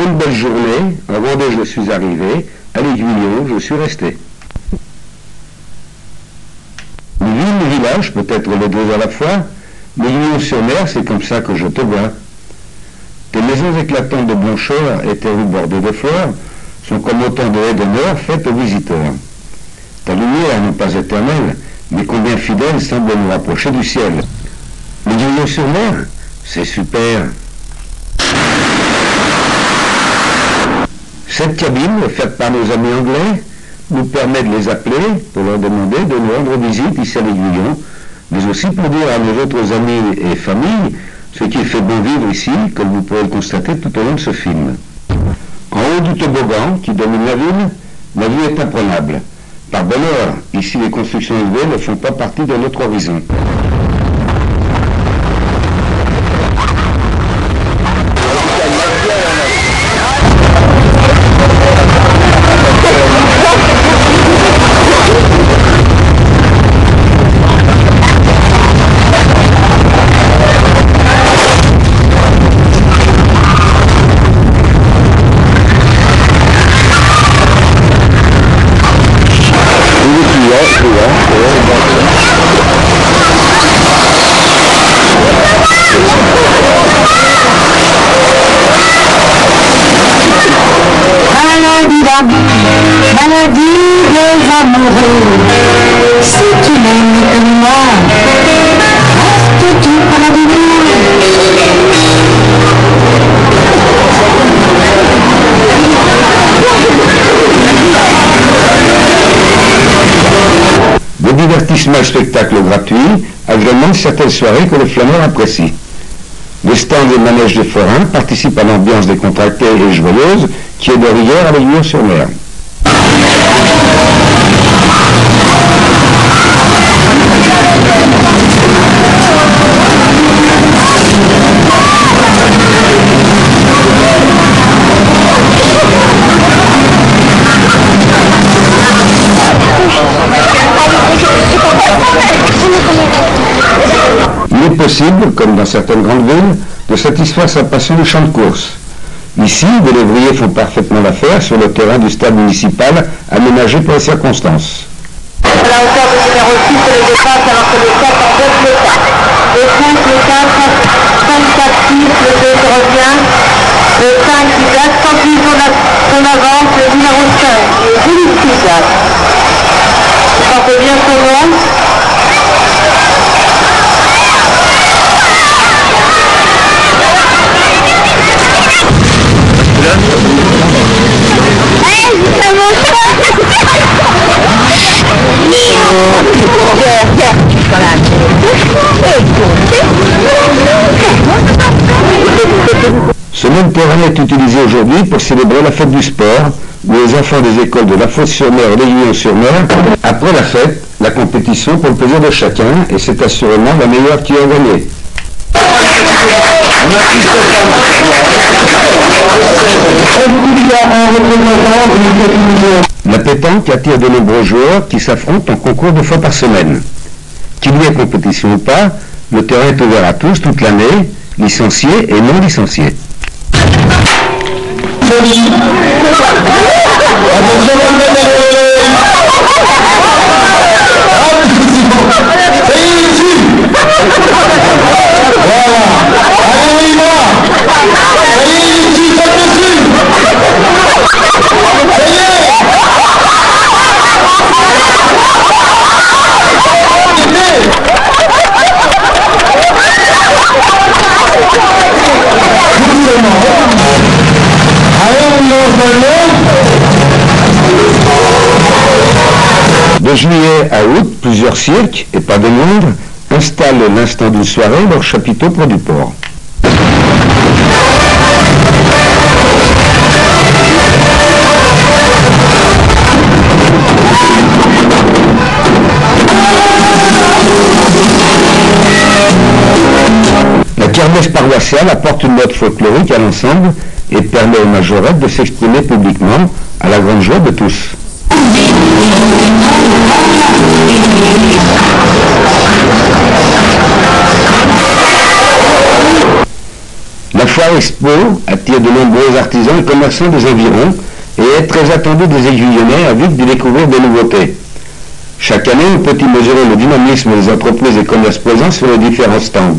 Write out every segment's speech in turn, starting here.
une belle journée, à Vendée je suis arrivé, à l'Aiguillon je suis resté. Ni ville ni village, peut-être les deux à la fois, l'Aiguillon-sur-Mer, c'est comme ça que je te vois. Tes maisons éclatantes de blancheur et tes rues bordées de fleurs sont comme autant de haies d'honneur faites aux visiteurs. Ta lumière n'est pas éternelle, mais combien fidèle semble nous rapprocher du ciel. L'Aiguillon-sur-Mer, c'est super. Cette cabine, faite par nos amis anglais, nous permet de les appeler pour leur demander de nous rendre visite ici à l'Aiguillon, mais aussi pour dire à nos autres amis et familles ce qu'il fait bon vivre ici, comme vous pourrez le constater tout au long de ce film. En haut du toboggan qui domine la vue est imprenable. Par bonheur, ici les constructions élevées ne font pas partie de notre horizon. Maladie des amoureux, si tu m'aimes comme moi, reste-tu par Des divertissements et spectacles gratuits agrémentent certaines soirées que les flâneurs apprécient. Les stands et manèges des forains participent à l'ambiance décontractée et joyeuse qui est de rigueur à l'Aiguillon-sur-Mer. Il est possible, comme dans certaines grandes villes, de satisfaire sa passion du champ de course. Ici, des lévriers font parfaitement l'affaire sur le terrain du stade municipal aménagé pour les circonstances. La hauteur du numéro 6 se le dépasse alors que le 4 en bloque le 4. Le 5, le 4, 5, 4, 6, le 2 se revient. Le 5 qui accentue son avance, le numéro 5 qui est félicite. Vous portez bien son nom. Ce même terrain est utilisé aujourd'hui pour célébrer la fête du sport, où les enfants des écoles de La Fosse-sur-Mer et l'Aiguillon-sur-Mer, après la fête, la compétition pour le plaisir de chacun, et c'est assurément la meilleure qui a gagné. La pétanque attire de nombreux joueurs qui s'affrontent en concours 2 fois par semaine. Qu'il y ait compétition ou pas, le terrain est ouvert à tous toute l'année, licenciés et non licenciés. De juillet à août, plusieurs cirques, et pas de moindres, installent l'instant d'une soirée leur chapiteau près du port. La kermesse paroissiale apporte une note folklorique à l'ensemble et permet aux majorettes de s'exprimer publiquement à la grande joie de tous. La foire Foire Expo attire de nombreux artisans et commerçants des environs et est très attendu des Aiguillonnais avides de découvrir des nouveautés. Chaque année, on peut y mesurer le dynamisme des entreprises et commerces présents sur les différents stands.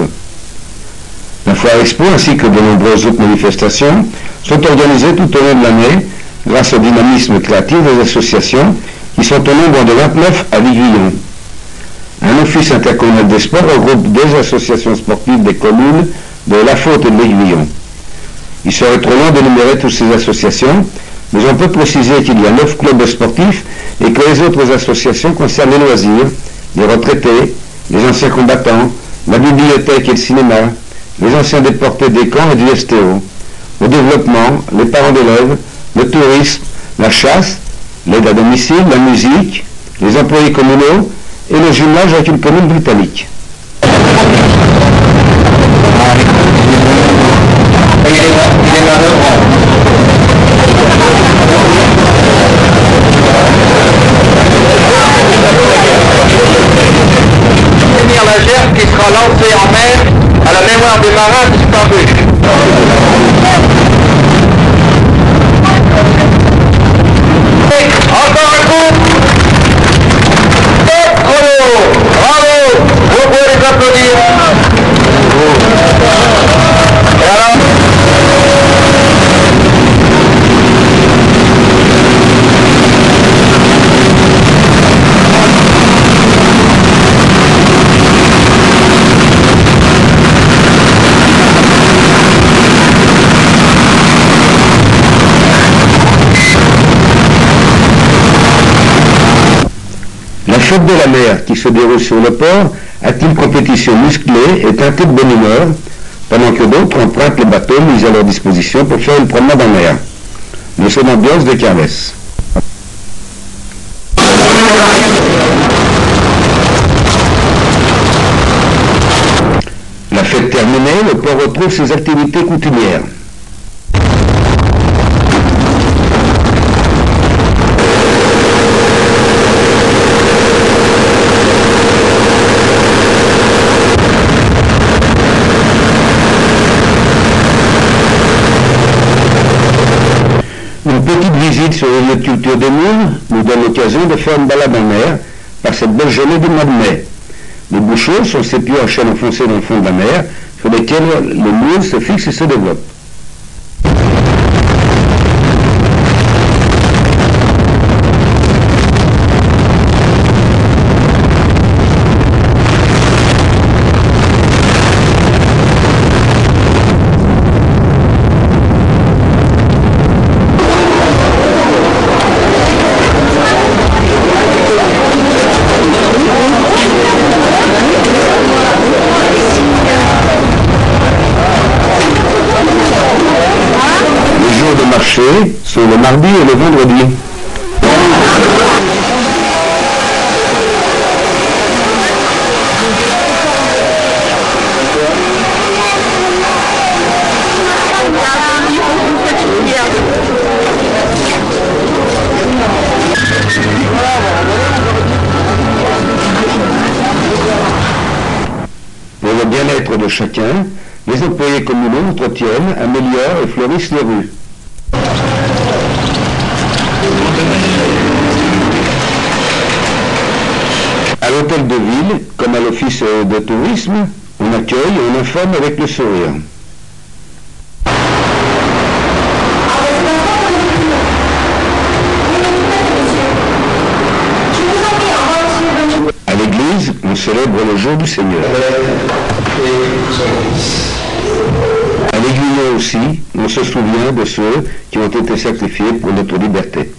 La Foire Expo ainsi que de nombreuses autres manifestations sont organisées tout au long de l'année grâce au dynamisme créatif des associations qui sont au nombre de 29 à l'Aiguillon. Un office intercommunal des sports regroupe des associations sportives des communes de La Faute et de l'Aiguillon. Il serait trop long d'énumérer toutes ces associations, mais on peut préciser qu'il y a 9 clubs sportifs et que les autres associations concernent les loisirs, les retraités, les anciens combattants, la bibliothèque et le cinéma, les anciens déportés des camps et du STO, le développement, les parents d'élèves, le tourisme, la chasse, l'aide à domicile, la musique, les employés communaux et le jumelage avec une commune britannique. La gerbe qui sera lancée en mer à la mémoire des marins disparus. Encore un coup. Top chrono. Bravo. Vous pouvez les applaudir. Et alors La fête de la mer qui se déroule sur le port attire une compétition musclée et teintée de bonne humeur, pendant que d'autres empruntent les bateaux mis à leur disposition pour faire une promenade en mer. Nous sommes ambiance de kermesse. La fête terminée, le port retrouve ses activités coutumières. Une petite visite sur les lieux de culture des moules nous donne l'occasion de faire une balade en mer par cette belle journée du mois de mai. Les bouchots sont ces pieux en chaîne enfoncés dans le fond de la mer sur lesquels le moule se fixe et se développe. Sont le mardi et le vendredi. Pour le bien-être de chacun, les employés communaux entretiennent, améliorent et fleurissent les rues. À l'hôtel de ville, comme à l'office de tourisme, on accueille et on informe avec le sourire. À l'église, on célèbre le jour du Seigneur. À l'Aiguillon aussi, on se souvient de ceux qui ont été sacrifiés pour notre liberté.